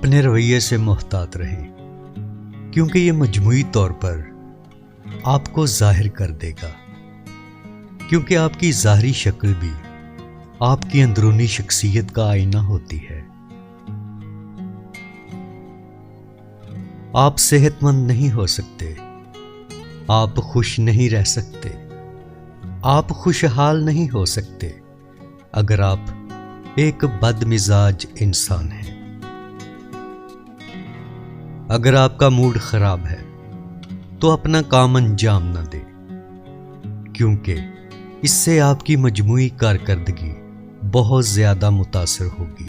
اپنے رویے سے محتاط رہیں، کیونکہ یہ مجموعی طور پر آپ کو ظاہر کر دے گا، کیونکہ آپ کی ظاہری شکل بھی آپ کی اندرونی شخصیت کا آئینہ ہوتی ہے۔ آپ صحت مند نہیں ہو سکتے، آپ خوش نہیں رہ سکتے، آپ خوشحال نہیں ہو سکتے اگر آپ ایک بد مزاج انسان ہیں۔ اگر آپ کا موڈ خراب ہے تو اپنا کام انجام نہ دیں، کیونکہ اس سے آپ کی مجموعی کارکردگی بہت زیادہ متاثر ہوگی۔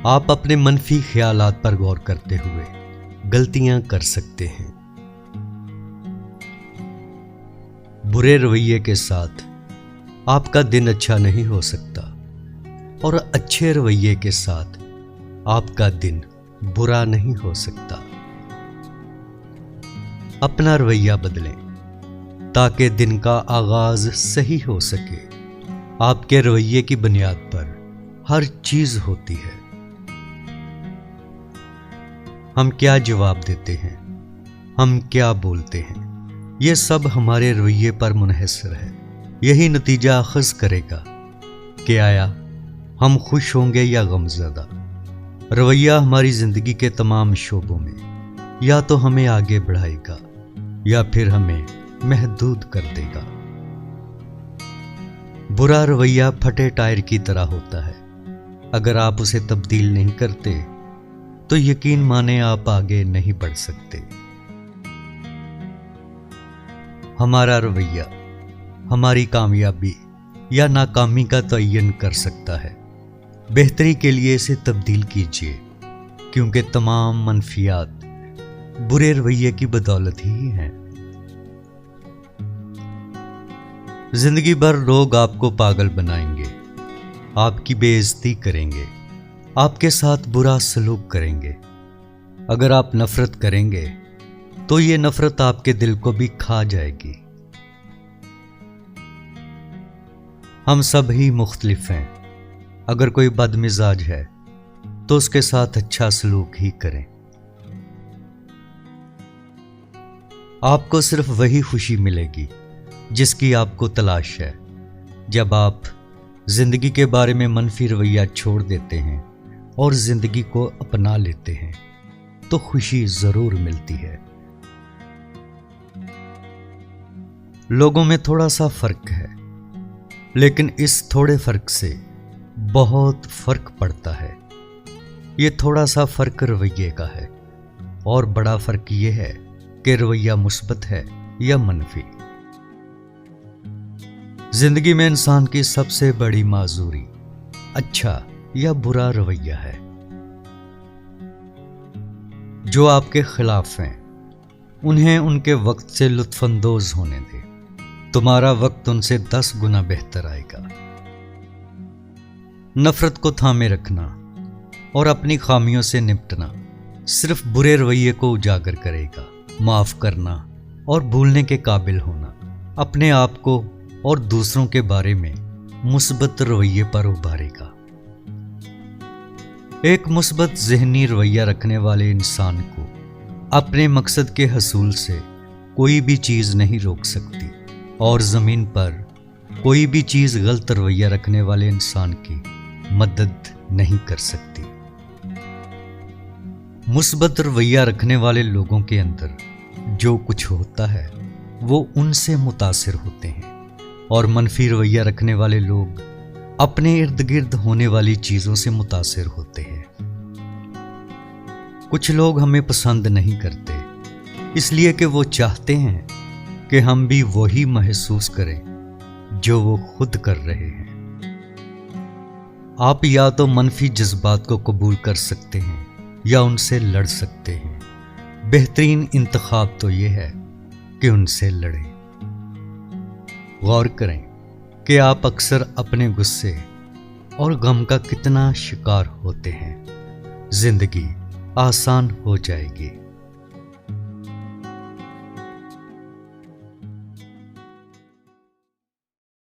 آپ اپنے منفی خیالات پر غور کرتے ہوئے غلطیاں کر سکتے ہیں۔ برے رویے کے ساتھ آپ کا دن اچھا نہیں ہو سکتا، اور اچھے رویے کے ساتھ آپ کا دن برا نہیں ہو سکتا۔ اپنا رویہ بدلیں تاکہ دن کا آغاز صحیح ہو سکے۔ آپ کے رویے کی بنیاد پر ہر چیز ہوتی ہے۔ ہم کیا جواب دیتے ہیں، ہم کیا بولتے ہیں، یہ سب ہمارے رویے پر منحصر ہے۔ یہی نتیجہ اخذ کرے گا کہ آیا ہم خوش ہوں گے یا غمزدہ۔ رویہ ہماری زندگی کے تمام شعبوں میں یا تو ہمیں آگے بڑھائے گا یا پھر ہمیں محدود کر دے گا۔ برا رویہ پھٹے ٹائر کی طرح ہوتا ہے، اگر آپ اسے تبدیل نہیں کرتے تو یقین مانیں آپ آگے نہیں بڑھ سکتے۔ ہمارا رویہ ہماری کامیابی یا ناکامی کا تعین کر سکتا ہے۔ بہتری کے لیے اسے تبدیل کیجیے، کیونکہ تمام منفیات برے رویے کی بدولت ہی ہیں۔ زندگی بھر لوگ آپ کو پاگل بنائیں گے، آپ کی بے عزتی کریں گے، آپ کے ساتھ برا سلوک کریں گے۔ اگر آپ نفرت کریں گے تو یہ نفرت آپ کے دل کو بھی کھا جائے گی۔ ہم سب ہی مختلف ہیں۔ اگر کوئی بد مزاج ہے تو اس کے ساتھ اچھا سلوک ہی کریں۔ آپ کو صرف وہی خوشی ملے گی جس کی آپ کو تلاش ہے۔ جب آپ زندگی کے بارے میں منفی رویہ چھوڑ دیتے ہیں اور زندگی کو اپنا لیتے ہیں تو خوشی ضرور ملتی ہے۔ لوگوں میں تھوڑا سا فرق ہے، لیکن اس تھوڑے فرق سے بہت فرق پڑتا ہے۔ یہ تھوڑا سا فرق رویے کا ہے، اور بڑا فرق یہ ہے کہ رویہ مثبت ہے یا منفی۔ زندگی میں انسان کی سب سے بڑی معذوری اچھا یا برا رویہ ہے۔ جو آپ کے خلاف ہیں انہیں ان کے وقت سے لطف اندوز ہونے دے، تمہارا وقت ان سے 10 گنا بہتر آئے گا۔ نفرت کو تھامے رکھنا اور اپنی خامیوں سے نپٹنا صرف برے رویے کو اجاگر کرے گا۔ معاف کرنا اور بھولنے کے قابل ہونا اپنے آپ کو اور دوسروں کے بارے میں مثبت رویے پر ابھارے گا۔ ایک مثبت ذہنی رویہ رکھنے والے انسان کو اپنے مقصد کے حصول سے کوئی بھی چیز نہیں روک سکتی، اور زمین پر کوئی بھی چیز غلط رویہ رکھنے والے انسان کی مدد نہیں کر سکتی۔ مثبت رویہ رکھنے والے لوگوں کے اندر جو کچھ ہوتا ہے وہ ان سے متاثر ہوتے ہیں، اور منفی رویہ رکھنے والے لوگ اپنے ارد گرد ہونے والی چیزوں سے متاثر ہوتے ہیں۔ کچھ لوگ ہمیں پسند نہیں کرتے، اس لیے کہ وہ چاہتے ہیں کہ ہم بھی وہی محسوس کریں جو وہ خود کر رہے ہیں۔ آپ یا تو منفی جذبات کو قبول کر سکتے ہیں یا ان سے لڑ سکتے ہیں۔ بہترین انتخاب تو یہ ہے کہ ان سے لڑیں۔ غور کریں کہ آپ اکثر اپنے غصے اور غم کا کتنا شکار ہوتے ہیں۔ زندگی آسان ہو جائے گی۔